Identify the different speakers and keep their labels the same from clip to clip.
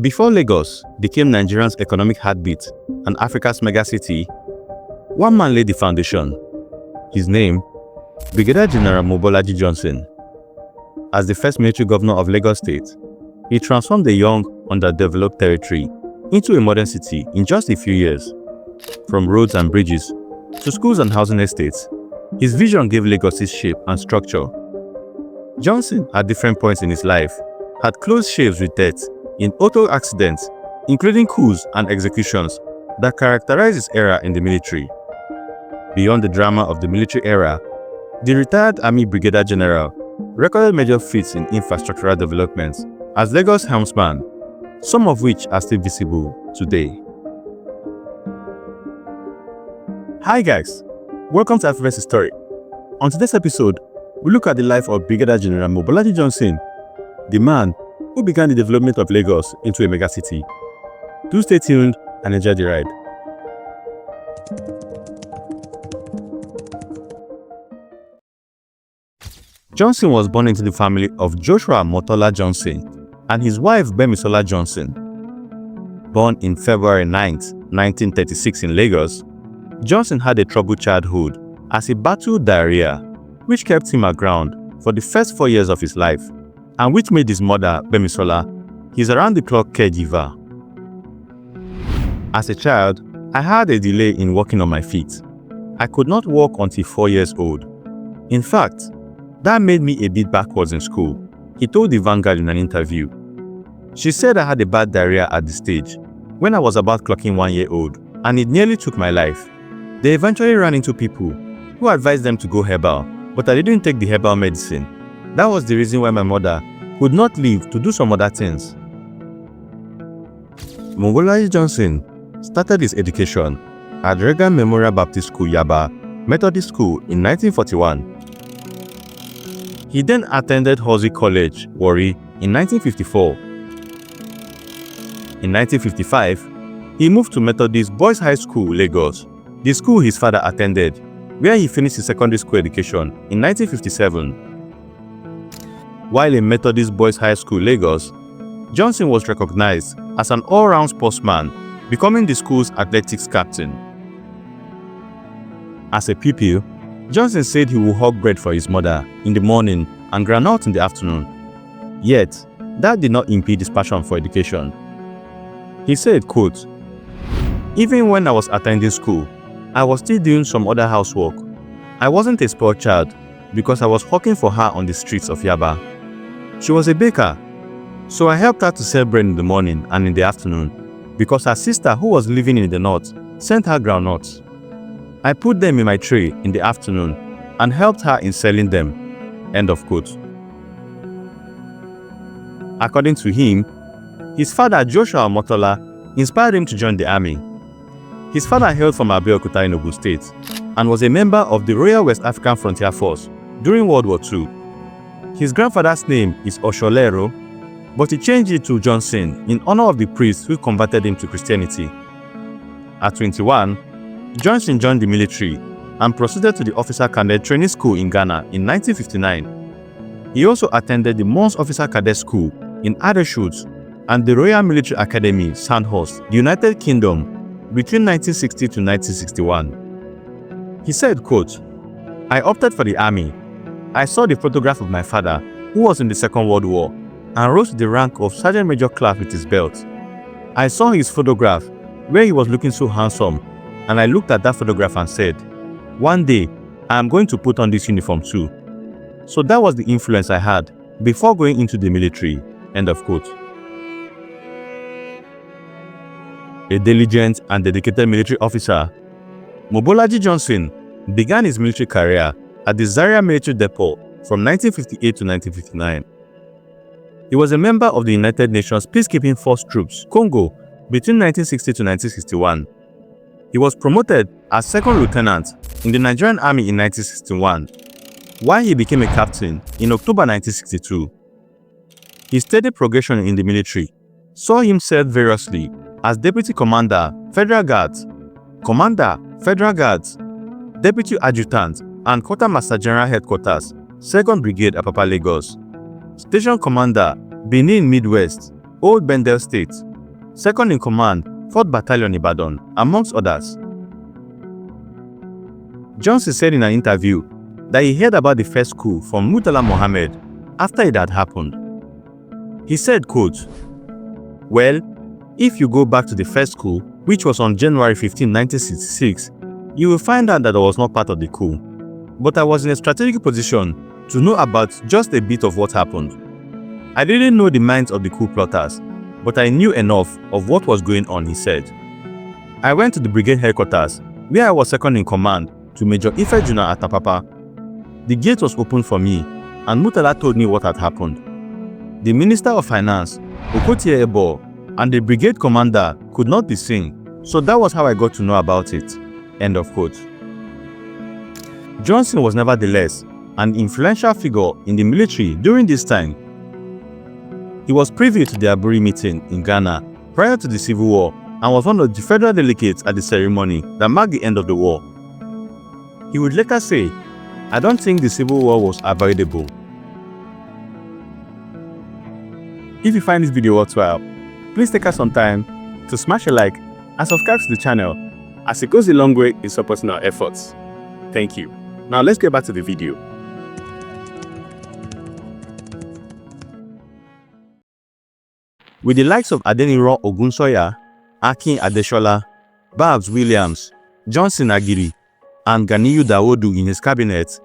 Speaker 1: Before Lagos became Nigeria's economic heartbeat and Africa's megacity, one man laid the foundation. His name, Brigadier General Mobolaji Johnson. As the first military governor of Lagos State, he transformed a young, underdeveloped territory into a modern city in just a few years. From roads and bridges to schools and housing estates, his vision gave Lagos its shape and structure. Johnson, at different points in his life, had close shaves with death in auto accidents, including coups and executions that characterized his era in the military. Beyond the drama of the military era, the retired Army Brigadier General recorded major feats in infrastructural developments as Lagos helmsman, some of which are still visible today. Hi guys, welcome to Afriverse story. On today's episode, we look at the life of Brigadier General Mobolaji Johnson, the man who began the development of Lagos into a megacity. Do stay tuned and enjoy the ride. Johnson was born into the family of Joshua Motola Johnson and his wife Bemisola Johnson. Born in February 9, 1936 in Lagos, Johnson had a troubled childhood as he battled diarrhea, which kept him aground for the first 4 years of his life, and which made his mother, Bemisola, his around-the-clock caregiver. As a child, I had a delay in walking on my feet. I could not walk until 4 years old. In fact, that made me a bit backwards in school, he told the Vanguard in an interview. She said I had a bad diarrhea at the stage when I was about clocking 1 year old, and it nearly took my life. They eventually ran into people who advised them to go herbal, but I didn't take the herbal medicine. That was the reason why my mother could not leave to do some other things. Mobolaji Johnson started his education at Reagan Memorial Baptist School, Yaba Methodist School in 1941. He then attended Halsey College, Warri in 1954. In 1955, he moved to Methodist Boys High School, Lagos, the school his father attended, where he finished his secondary school education in 1957. While in Methodist Boys High School, Lagos, Johnson was recognized as an all-round sportsman, becoming the school's athletics captain. As a pupil, Johnson said he would hawk bread for his mother in the morning and groundnut in the afternoon. Yet, that did not impede his passion for education. He said, quote, "Even when I was attending school, I was still doing some other housework. I wasn't a spoiled child because I was hawking for her on the streets of Yaba. She was a baker, so I helped her to sell bread in the morning and in the afternoon because her sister, who was living in the north, sent her groundnuts. I put them in my tray in the afternoon and helped her in selling them." End of quote. According to him, his father Joshua Motola inspired him to join the army. His father hailed from Abeokuta in Ogun State and was a member of the Royal West African Frontier Force during World War II. His grandfather's name is Osholero, but he changed it to Johnson in honor of the priest who converted him to Christianity. At 21, Johnson joined the military and proceeded to the Officer Cadet Training School in Ghana in 1959. He also attended the Mons Officer Cadet School in Addershot and the Royal Military Academy, Sandhurst, the United Kingdom, between 1960 to 1961. He said, quote, "I opted for the army. I saw the photograph of my father, who was in the Second World War, and rose to the rank of Sergeant Major Class with his belt. I saw his photograph, where he was looking so handsome, and I looked at that photograph and said, one day, I am going to put on this uniform too. So that was the influence I had before going into the military." End of quote. A diligent and dedicated military officer, Mobolaji Johnson began his military career at the Zaria Military Depot from 1958 to 1959. He was a member of the United Nations Peacekeeping Force Troops, Congo, between 1960 to 1961. He was promoted as second lieutenant in the Nigerian Army in 1961, while he became a captain in October 1962. His steady progression in the military saw him serve variously as Deputy Commander, Federal Guards, Commander, Federal Guards, Deputy Adjutant, and Quartermaster General Headquarters, 2nd Brigade, Apapa, Lagos, Station Commander, Benin Midwest, Old Bendel State, second in command, 4th Battalion Ibadan, amongst others. Johnson said in an interview that he heard about the first coup from Murtala Mohammed after it had happened. He said, quote, "Well, if you go back to the first coup, which was on January 15, 1966, you will find out that I was not part of the coup. But I was in a strategic position to know about just a bit of what happened. I didn't know the minds of the coup plotters, but I knew enough of what was going on," he said. "I went to the brigade headquarters, where I was second in command to Major Ifejuna at Apapa. The gate was opened for me, and Murtala told me what had happened. The Minister of Finance, Okotie Ebo, and the brigade commander could not be seen, so that was how I got to know about it." End of quote. Johnson was nevertheless an influential figure in the military during this time. He was privy to the Aburi meeting in Ghana prior to the Civil War and was one of the federal delegates at the ceremony that marked the end of the war. He would later say, "I don't think the Civil War was avoidable." If you find this video worthwhile, please take us some time to smash a like and subscribe to the channel, as it goes a long way in supporting our efforts. Thank you. Now let's get back to the video. With the likes of Adeniro Ogunsoya, Akin Adeshola, Babs Williams, Johnson Agiri, and Ganiyu Dawodu in his cabinet,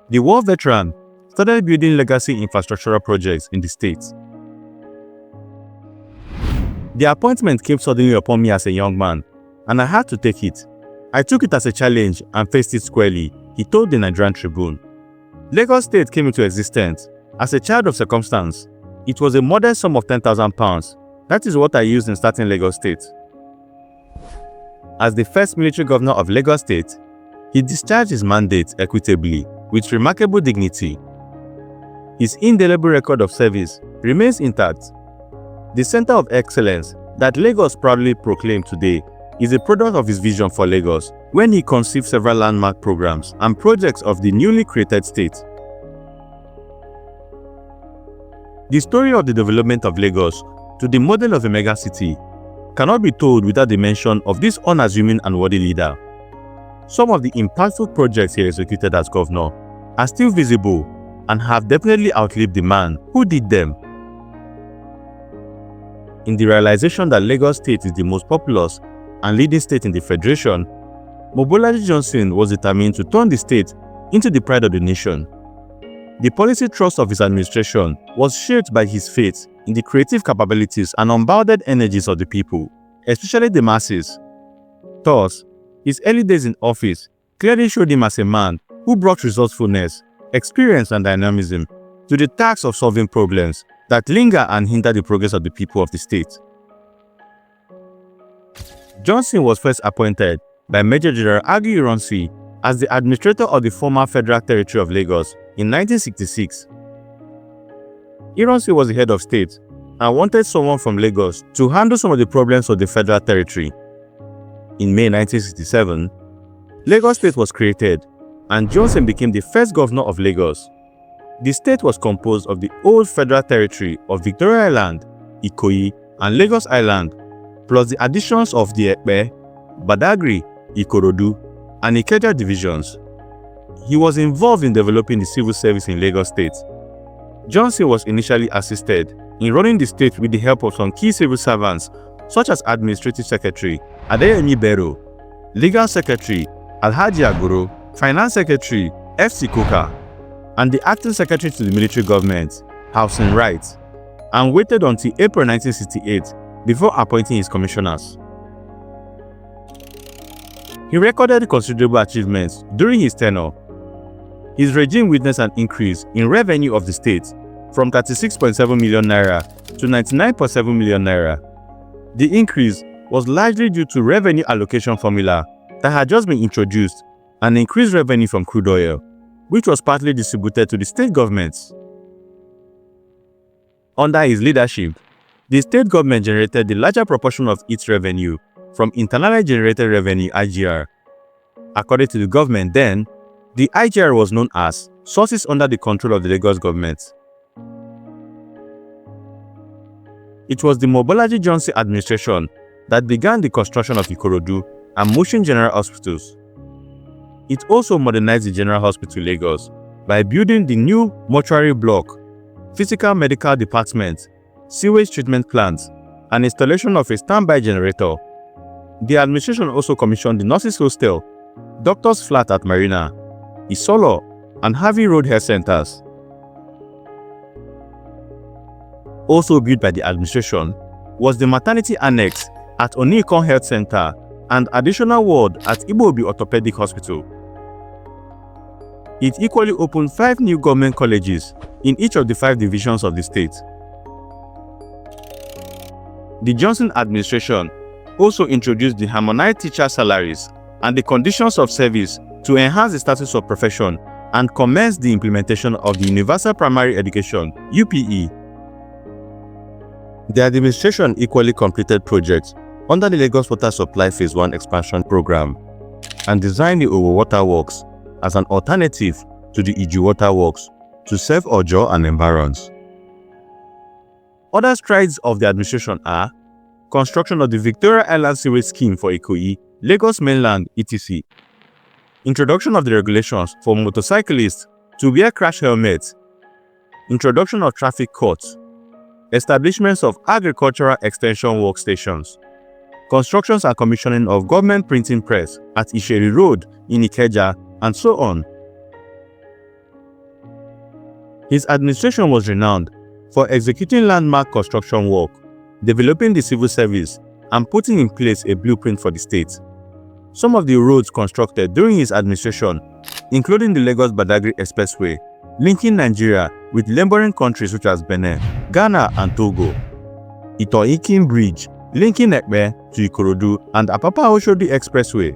Speaker 1: the war veteran started building legacy infrastructural projects in the state. The appointment came suddenly upon me as a young man, and I had to take it. I took it as a challenge and faced it squarely, he told the Nigerian Tribune. Lagos State came into existence as a child of circumstance. It was a modest sum of £10,000. That is what I used in starting Lagos State. As the first military governor of Lagos State, he discharged his mandate equitably with remarkable dignity. His indelible record of service remains intact. The center of excellence that Lagos proudly proclaimed today is a product of his vision for Lagos when he conceived several landmark programs and projects of the newly created state. The story of the development of Lagos to the model of a megacity cannot be told without the mention of this unassuming and worthy leader. Some of the impactful projects he executed as governor are still visible and have definitely outlived the man who did them. In the realization that Lagos State is the most populous and leading state in the Federation, Mobolaji Johnson was determined to turn the state into the pride of the nation. The policy thrust of his administration was shaped by his faith in the creative capabilities and unbounded energies of the people, especially the masses. Thus, his early days in office clearly showed him as a man who brought resourcefulness, experience, and dynamism to the task of solving problems that linger and hinder the progress of the people of the state. Johnson was first appointed by Major General Agi Ironsi as the administrator of the former Federal Territory of Lagos in 1966. Ironsi was the head of state and wanted someone from Lagos to handle some of the problems of the Federal Territory. In May 1967, Lagos State was created and Johnson became the first governor of Lagos. The state was composed of the old Federal Territory of Victoria Island, Ikoyi, and Lagos Island, plus the additions of the Ekpe, Badagry, Ikorodu, and Ikeja divisions. He was involved in developing the civil service in Lagos State. Johnson was initially assisted in running the state with the help of some key civil servants such as Administrative Secretary Adeyemi Bello, Legal Secretary Alhaji Agoro, Finance Secretary F.C. Koka, and the Acting Secretary to the Military Government, Housing Rights, and waited until April 1968 before appointing his commissioners. He recorded considerable achievements during his tenure. His regime witnessed an increase in revenue of the state from 36.7 million naira to 99.7 million naira. The increase was largely due to revenue allocation formula that had just been introduced and increased revenue from crude oil, which was partly distributed to the state governments. Under his leadership, the state government generated the larger proportion of its revenue from internally generated revenue (IGR). According to the government then, the IGR was known as sources under the control of the Lagos government. It was the Mobolaji Johnson administration that began the construction of Ikorodu and Mushin General Hospitals. It also modernized the General Hospital Lagos by building the new mortuary block, physical medical department, sewage treatment plant, and installation of a standby generator. The administration also commissioned the nurses' hostel, doctors' flat at Marina, Isolo, and Harvey Road health centers. Also built by the administration was the maternity annex at Onikon Health Center and additional ward at Ibobi Orthopedic Hospital. It equally opened 5 new government colleges in each of the 5 divisions of the state. The Johnson administration also introduced the harmonized teacher salaries and the conditions of service to enhance the status of profession and commenced the implementation of the Universal Primary Education (UPE). The administration equally completed projects under the Lagos Water Supply Phase 1 expansion program and designed the Owo Water Works as an alternative to the Iju Water Works to serve Ojo and environs. Other strides of the administration are construction of the Victoria Island Sewage Scheme for Ikoyi, Lagos Mainland, etc. Introduction of the regulations for motorcyclists to wear crash helmets. Introduction of traffic courts. Establishments of agricultural extension workstations. Constructions and commissioning of government printing press at Ikorodu Road in Ikeja, and so on. His administration was renowned for executing landmark construction work, developing the civil service, and putting in place a blueprint for the state. Some of the roads constructed during his administration, including the Lagos-Badagry Expressway, linking Nigeria with neighboring countries such as Benin, Ghana, and Togo. Ito-Ikin Bridge, linking Ekpe to Ikorodu, and Apapa-Oshodi Expressway.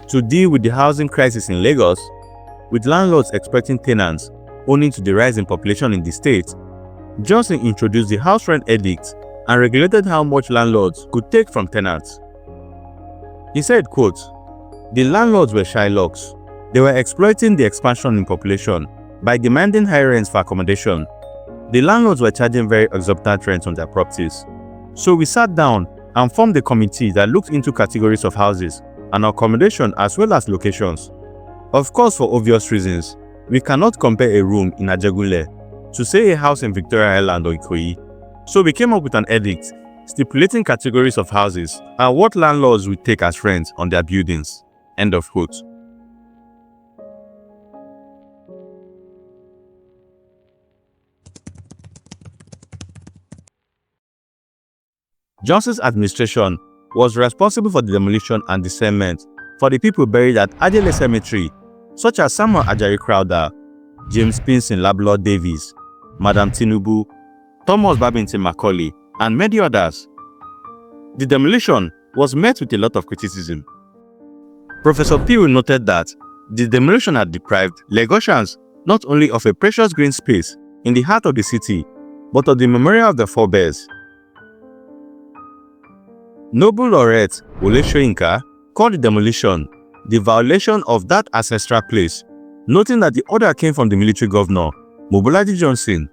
Speaker 1: To deal with the housing crisis in Lagos, with landlords expecting tenants owing to the rise in population in the state, Johnson introduced the House Rent Edict and regulated how much landlords could take from tenants. He said, quote, "The landlords were Shylocks. They were exploiting the expansion in population by demanding high rents for accommodation. The landlords were charging very exorbitant rents on their properties. So we sat down and formed a committee that looked into categories of houses and accommodation as well as locations. Of course, for obvious reasons, we cannot compare a room in Ajegunle to say a house in Victoria Island or Ikoyi. So we came up with an edict stipulating categories of houses and what landlords would take as rent on their buildings." End of quote. Johnson's administration was responsible for the demolition and dismemberment for the people buried at Ajele Cemetery, such as Samuel Ajari Crowther, James Pinson Lablo Davies, Madam Tinubu, Thomas Babington Macaulay, and many others. The demolition was met with a lot of criticism. Professor Peel noted that the demolition had deprived Lagosians not only of a precious green space in the heart of the city, but of the memorial of the forebears. Nobel laureate Wole Soyinka called the demolition the violation of that ancestral place, noting that the order came from the military governor, Mobolaji Johnson,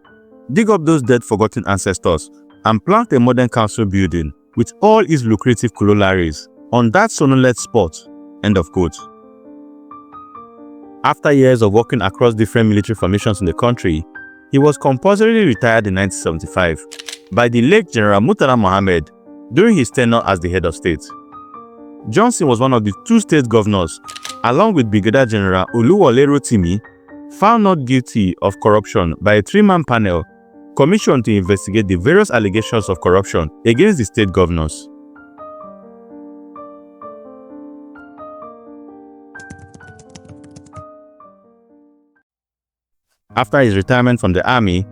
Speaker 1: dig up those dead forgotten ancestors and plant a modern council building with all its lucrative corollaries on that sonolent spot. End of quote. After years of working across different military formations in the country, he was compulsorily retired in 1975 by the late General Murtala Mohammed during his tenure as the head of state. Johnson was one of the 2 state governors, along with Brigadier General Oluwole Rotimi, found not guilty of corruption by a 3-man panel commissioned to investigate the various allegations of corruption against the state governors. After his retirement from the army,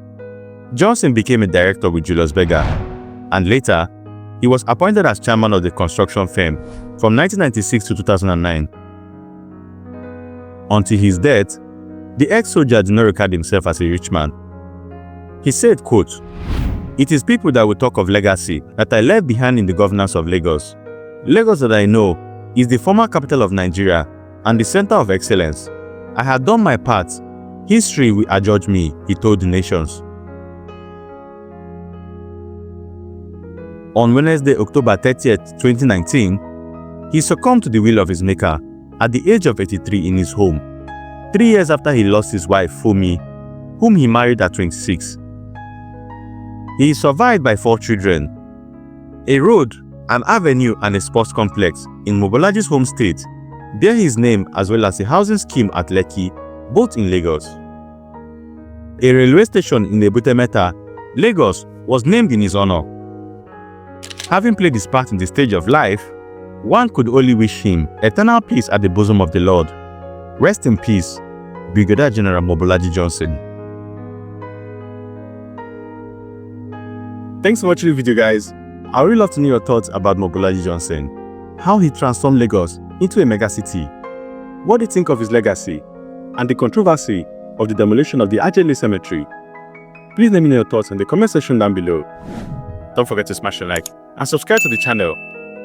Speaker 1: Johnson became a director with Julius Berger, and later, he was appointed as chairman of the construction firm from 1996 to 2009. Until his death, the ex-soldier did not regard himself as a rich man. He said, quote, "It is people that will talk of legacy that I left behind in the governance of Lagos. Lagos that I know is the former capital of Nigeria and the center of excellence. I had done my part. History will adjudge me," he told the nations. On Wednesday, October 30th, 2019, he succumbed to the will of his maker at the age of 83 in his home, 3 years after he lost his wife, Fumi, whom he married at 26. He is survived by 4 children. A road, an avenue and a sports complex in Mobolaji's home state bear his name, as well as a housing scheme at Lekki, both in Lagos. A railway station in Ebute-Metta, Lagos, was named in his honor. Having played his part in the stage of life, one could only wish him eternal peace at the bosom of the Lord. Rest in peace, Brigadier General Mobolaji Johnson. Thanks for watching the video, guys. I would really love to know your thoughts about Mobolaji Johnson, how he transformed Lagos into a megacity. What do you think of his legacy and the controversy of the demolition of the Ajele Cemetery? Please let me know your thoughts in the comment section down below. Don't forget to smash a like and subscribe to the channel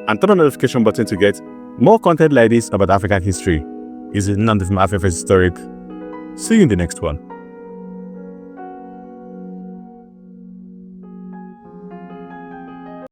Speaker 1: and turn on the notification button to get more content like this about African history. This is Nandi from Afriverse Historic. See you in the next one.